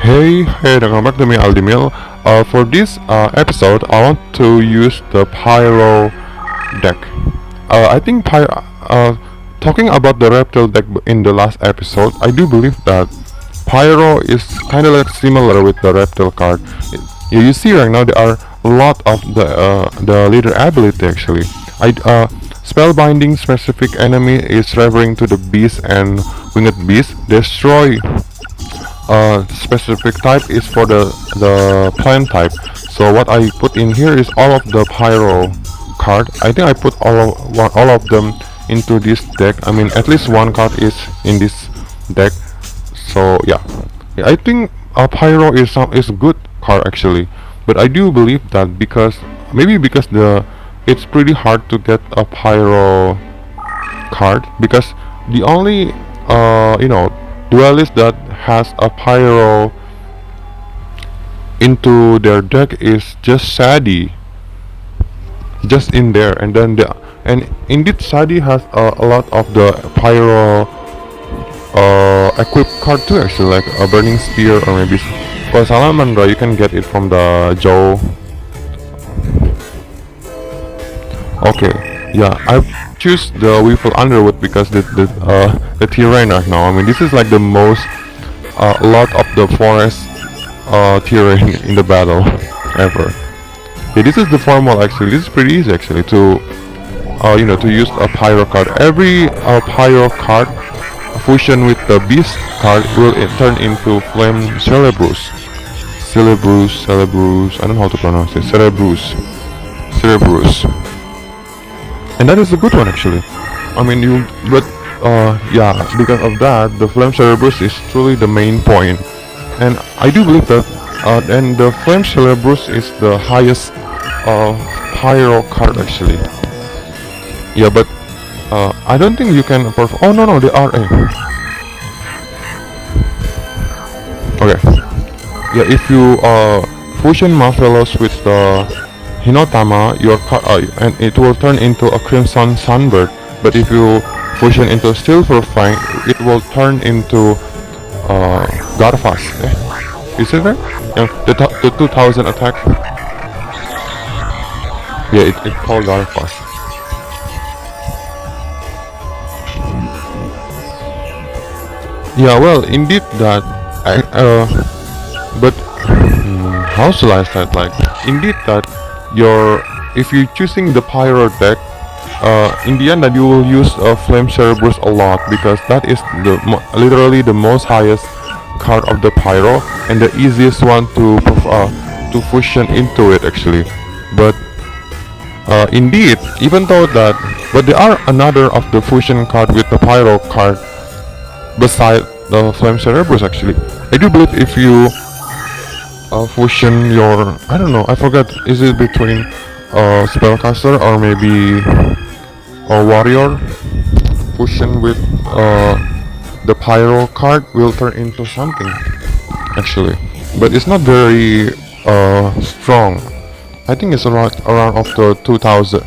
Hey, welcome back to me, AldiMil. For this episode, I want to use the Pyro deck. I think talking about the Reptile deck in the last episode, I do believe that Pyro is kind of like similar with the Reptile card. You see right now there are a lot of the leader ability actually. Spellbinding specific enemy is referring to the beast and winged beast. Destroy specific type is for the plant type. So what I put in here is all of the Pyro card. I think I put all of them into this deck. I mean, at least one card is in this deck. So yeah, I think Pyro is a good card actually. But I do believe that because it's pretty hard to get a Pyro card, because the only duelist that has a Pyro into their deck is just shadi, just in there. And indeed shadi has a lot of the Pyro equipped card too actually, like a burning spear, or maybe for salamander you can get it from the Joe. Okay, yeah, I choose the Weevil Underwood because the terrain right now. I mean, this is like the most a lot of the forest terrain in the battle ever. Yeah, this is the formal actually. This is pretty easy actually to to use a Pyro card. Every Pyro card fusion with the beast card will turn into flame cerebrus. Cerebrus. I don't know how to pronounce it. Cerebrus. And that is a good one actually. I mean, yeah, because of that, the Flame Cerebrus is truly the main point. And I do believe that, and the Flame Cerebrus is the highest Pyro card actually. Yeah, but I don't think you can oh no, they are okay. Yeah, if you fusion Marvelous with the Hinotama, your card, and it will turn into a Crimson Sunbird. But if you fusion into Silver Fang, it will turn into Garfas. Is it right? Yeah, the 2000 attack. Yeah, it's called Garfas. Yeah, well, indeed that. But how shall I say it? Like, indeed that if you're choosing the Pyro deck, in the end that you will use Flame Cerebrus a lot, because that is literally the most highest card of the Pyro and the easiest one to fusion into it actually. But indeed, even though that, but there are another of the fusion card with the Pyro card beside the Flame Cerebrus actually. I do believe if you fusion your, I don't know, I forgot, is it between spellcaster or maybe a warrior, fusion with the Pyro card will turn into something actually, but it's not very strong. I think it's around of the 2000,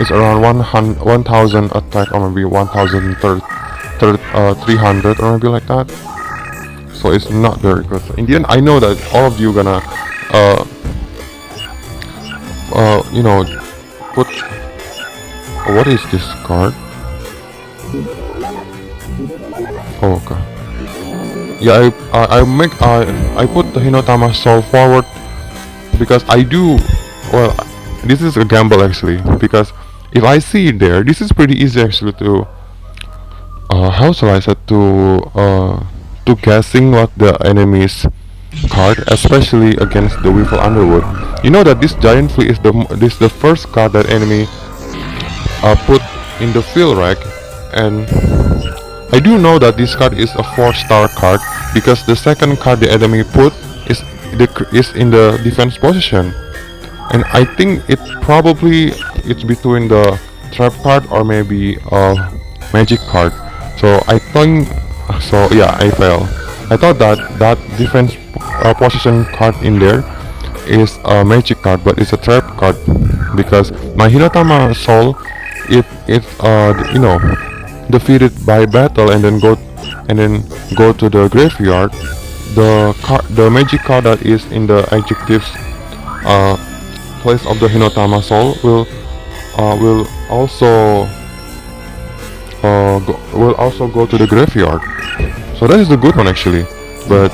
it's around 1000 attack, or maybe 1300 or maybe like that. So it's not very good. In the end, I know that all of you gonna put, what is this card? Oh, okay. Yeah, I put the Hinotama Soul forward because I do, well, this is a gamble actually, because if I see it there, this is pretty easy actually to how shall I say, to guessing what the enemy's card, especially against the Weevil Underwood. You know that this Giant Flea is the first card that enemy put in the field, right? And I do know that this card is a 4-star card because the second card the enemy put is in the defense position, and I think it's between the trap card or maybe magic card. So I think, so yeah, I fail. I thought that defense position card in there is a magic card, but it's a trap card, because my Hinotama Soul, if it's defeated by battle and then go to the graveyard, the magic card that is in the adjectives uh, place of the Hinotama soul will also go to the graveyard. So that is the good one actually. But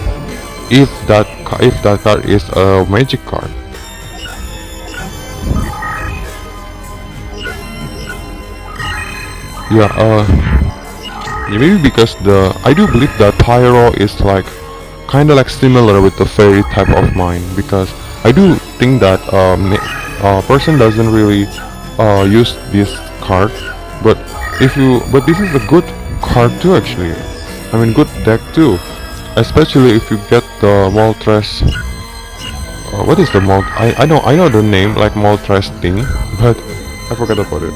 if that card is a magic card, yeah, maybe because I do believe that Pyro is like kinda like similar with the fairy type of mine, because I do think that person doesn't really use this card, but but this is a good card too actually. I mean good deck too, especially if you get the Moltres. What is the Molt? I know the name like Moltres thing, but I forgot about it.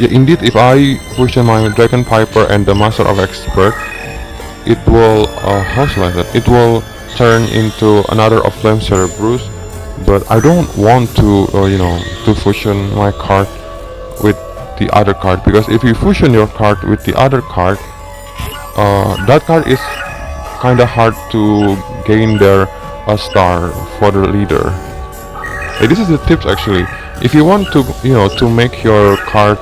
Yeah, indeed, if I fusion my Dragon Piper and the Master of Expert, it will how shall I say? It will turn into another of Flame Cerebrus, but I don't want to to fusion my card with the other card, because if you fusion your card with the other card, that card is kinda hard to gain their star for the leader. Hey, this is the tips actually. If you want to to make your card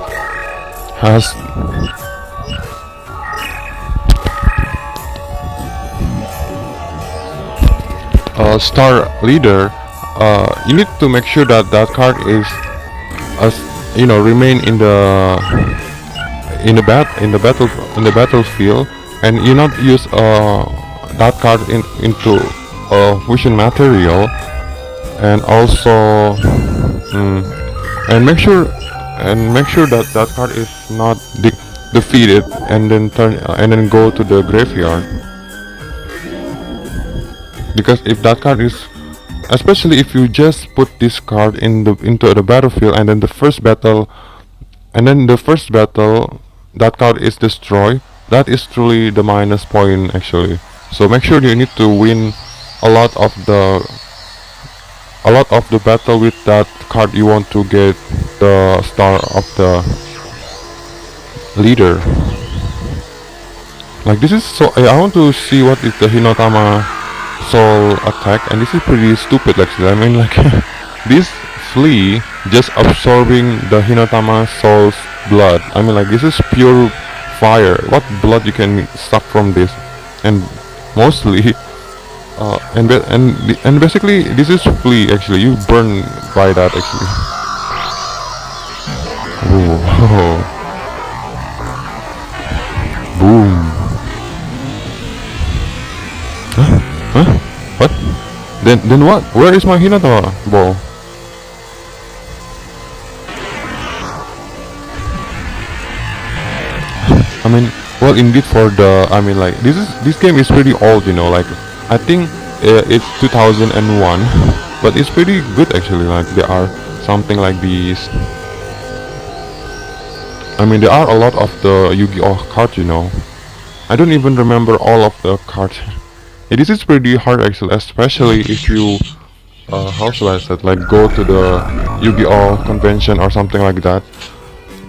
has a star leader, you need to make sure that that card is remain in the battlefield, and you not use that card into fusion material, and also and make sure that that card is not defeated and then go to the graveyard. Because if that card is, especially if you just put this card into the battlefield, and then the first battle that card is destroyed, that is truly the minus point actually. So make sure you need to win a lot of the battle with that card you want to get the star of the leader. Like this is so I want to see what is the Hinotama soul attack, and this is pretty stupid actually. I mean like this flea just absorbing the Hinotama soul's blood. I mean like this is pure fire. What blood you can suck from this? And mostly and basically this is flea actually. You burn by that actually. Oh. Boom. Huh? What? Then what? Where is my Hinata ball? I mean, well, indeed for the, I mean, like this game is pretty old, like I think it's 2001, but it's pretty good actually. Like there are something like these. I mean, there are a lot of the Yu-Gi-Oh cards, I don't even remember all of the cards. Yeah, this is pretty hard actually, especially if you how should I say it, like go to the Yu-Gi-Oh convention or something like that.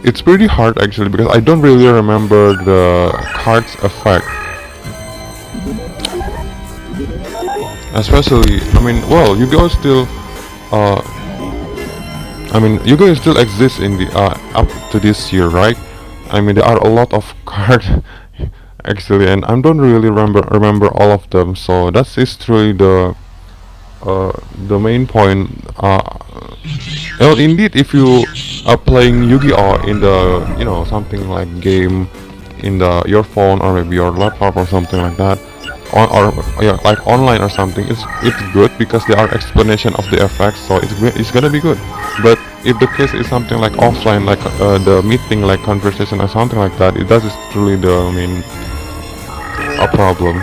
It's pretty hard actually, because I don't really remember the cards effect. Especially, I mean, well, Yu-Gi-Oh still Yu-Gi-Oh still exists in the up to this year, right? I mean, there are a lot of cards actually, and I don't really remember all of them. So that is truly the main point. Well, indeed, if you are playing Yu-Gi-Oh in the something like game in your phone or maybe your laptop or something like that, or like online or something, it's good because there are explanation of the effects, so it's gonna be good. But if the case is something like offline, like the meeting, like conversation or something like that, that is truly a problem.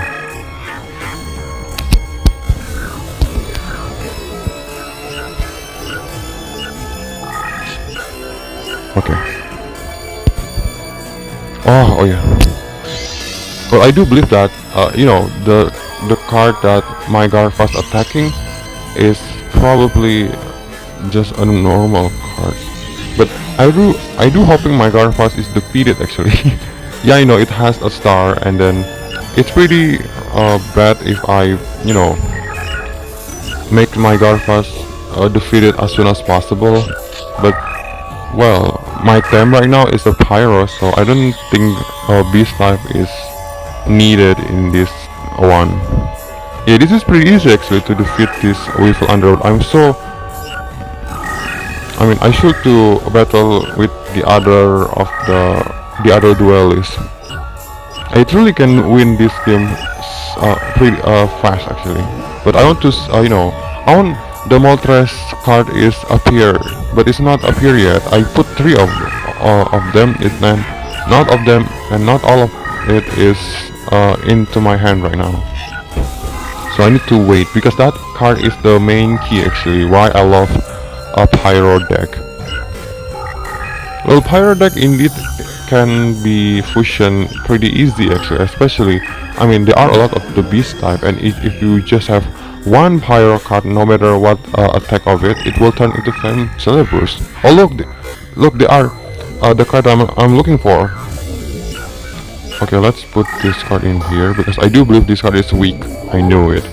Okay. Oh yeah. Well, I do believe that the card that my guard was attacking is probably just a normal card, but I do hoping my Garfas is defeated actually. Yeah, it has a star, and then it's pretty bad if I, you know, make my Garfas defeated as soon as possible. But well, my tem right now is a Pyro, so I don't think Beast type is needed in this one. Yeah, this is pretty easy actually to defeat this Weevil Underworld. I mean, I should do battle with the other duelist. I truly can win this game pretty fast actually. But I want to, you know, I want the Moltres card is appear, but it's not appear yet. I put 3 of them, and not of them, and not all of it is into my hand right now. So I need to wait because that card is the main key actually. Why I love a Pyro deck. Well, Pyro deck indeed can be fusion pretty easy actually, especially, I mean, there are a lot of the beast type, and if you just have one Pyro card, no matter what attack of it, it will turn into Flame Cerebrus. Oh look, they are the card I'm looking for. Okay, let's put this card in here because I do believe this card is weak. I knew it.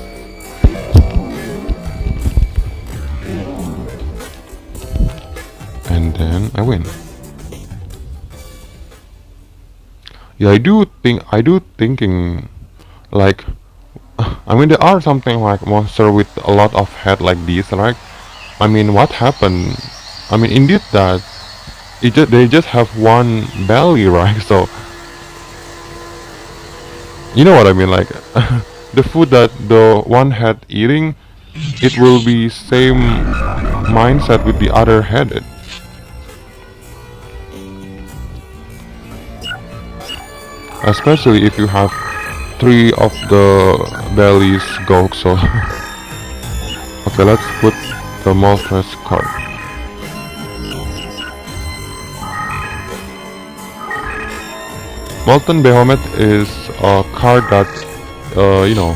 And then I win. Yeah, I do thinking like, I mean, there are something like monster with a lot of head like this, right? I mean, what happened? I mean, indeed that they just have one belly, right? So you know what I mean, like the food that the one head eating, it will be same mindset with the other headed. Especially if you have 3 of the bellies go, so okay, let's put the Moltres card. Molten Behemoth is a card that you know,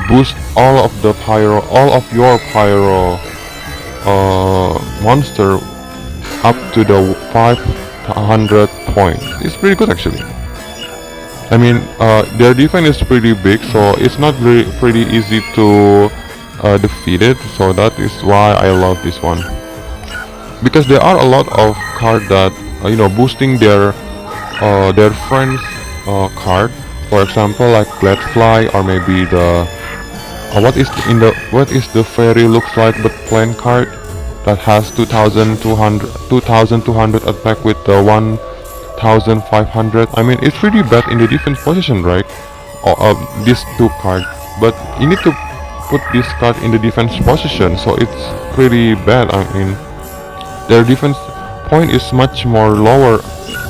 boost all of your Pyro monster up to the 500 points. It's pretty good actually. I mean, their defense is pretty big, so it's not pretty easy to defeat it. So that is why I love this one, because there are a lot of cards that you know, boosting their friends card. For example, like Gladfly, or maybe the what is the fairy looks like but plain card that has 2200 attack with the 1500. I mean, it's pretty bad in the defense position, right? These 2 cards, but you need to put this card in the defense position, so it's pretty bad. I mean, their defense point is much more lower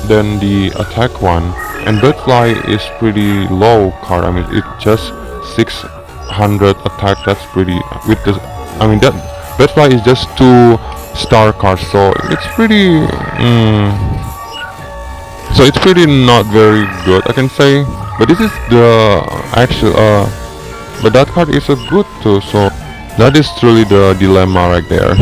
than the attack one, and Birdfly is pretty low card. I mean, it's just 600 attack. That's pretty with the. I mean, that Birdfly is just 2-star cards, so it's pretty. So it's pretty not very good, I can say. But this is the actual. But that card is a good too. So that is truly the dilemma right there.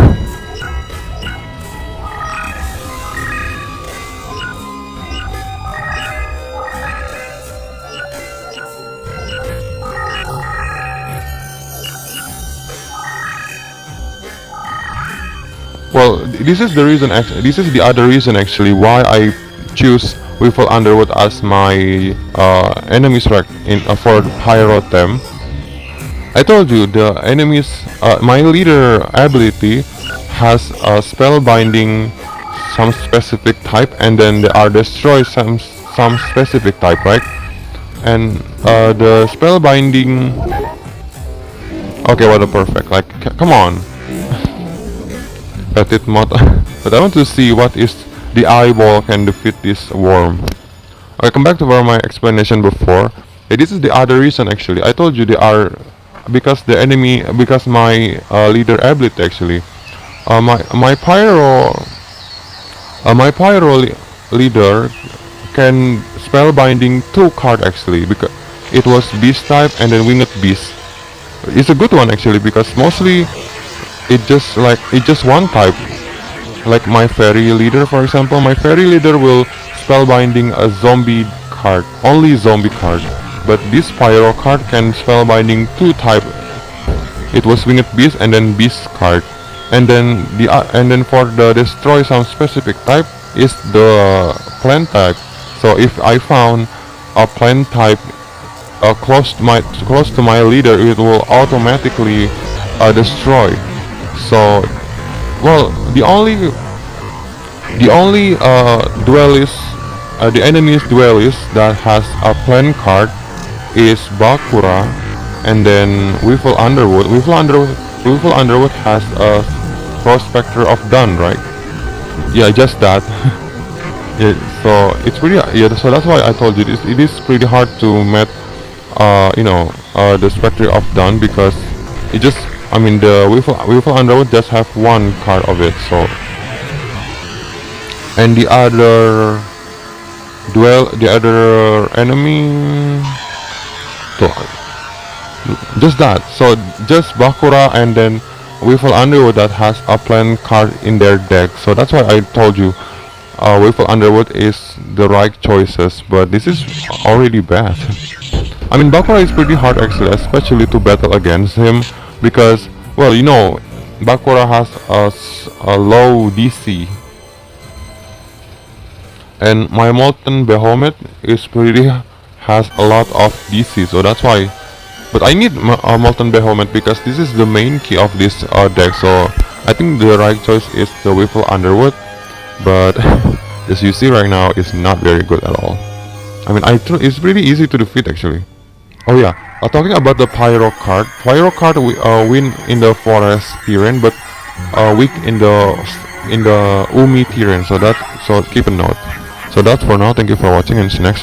Well, this is the reason. This is the other reason actually why I choose Weevil Underworld as my enemies for Pyro them. I told you the enemies. My leader ability has a spell binding some specific type, and then there are destroy some specific type, right? And the spell binding. Okay, what a perfect! Like, come on. Petit mod. But I want to see what is the eyeball can defeat this worm. I come back to where my explanation before. This is the other reason actually. I told you they are because my leader ability actually. My pyro leader can spellbinding 2 card actually, because it was beast type and then winged beast. It's a good one actually, because mostly it just one type. Like my fairy leader, for example, my fairy leader will spellbinding a zombie card, only zombie card. but this Pyro card can spellbinding 2 type. It was Winged Beast and then Beast card, and then for the destroy some specific type is the plant type. So if I found a plant type close to my leader, it will automatically destroy. So, well, the only duelist, the enemy's duelist that has a plant card is Bakura, and then Weevil Underwood. Weevil Underwood has a Prospector of Dawn, right? Yeah, just that. Yeah, so it's pretty, yeah. So that's why I told you this. It is pretty hard to met, the Spectre of Dawn, because it just, I mean, the Weevil Underwood just have one card of it. So, and the other enemy, so just that. So just Bakura and then Weevil Underwood that has a plant card in their deck. So that's why I told you Weevil Underwood is the right choices, but this is already bad. I mean, Bakura is pretty hard actually, especially to battle against him, because, well, you know, Bakura has a low DC, and my Molten behemoth is pretty has a lot of DC, so that's why. But I need a Molten behemoth because this is the main key of this deck. So I think the right choice is the Weevil Underwood, but as you see right now, it's not very good at all. I mean, it's pretty easy to defeat actually. Oh yeah, talking about the Pyro card. Pyro card win in the forest terrain, but weak in the Umi terrain. So keep a note. So that's for now. Thank you for watching, and see you next.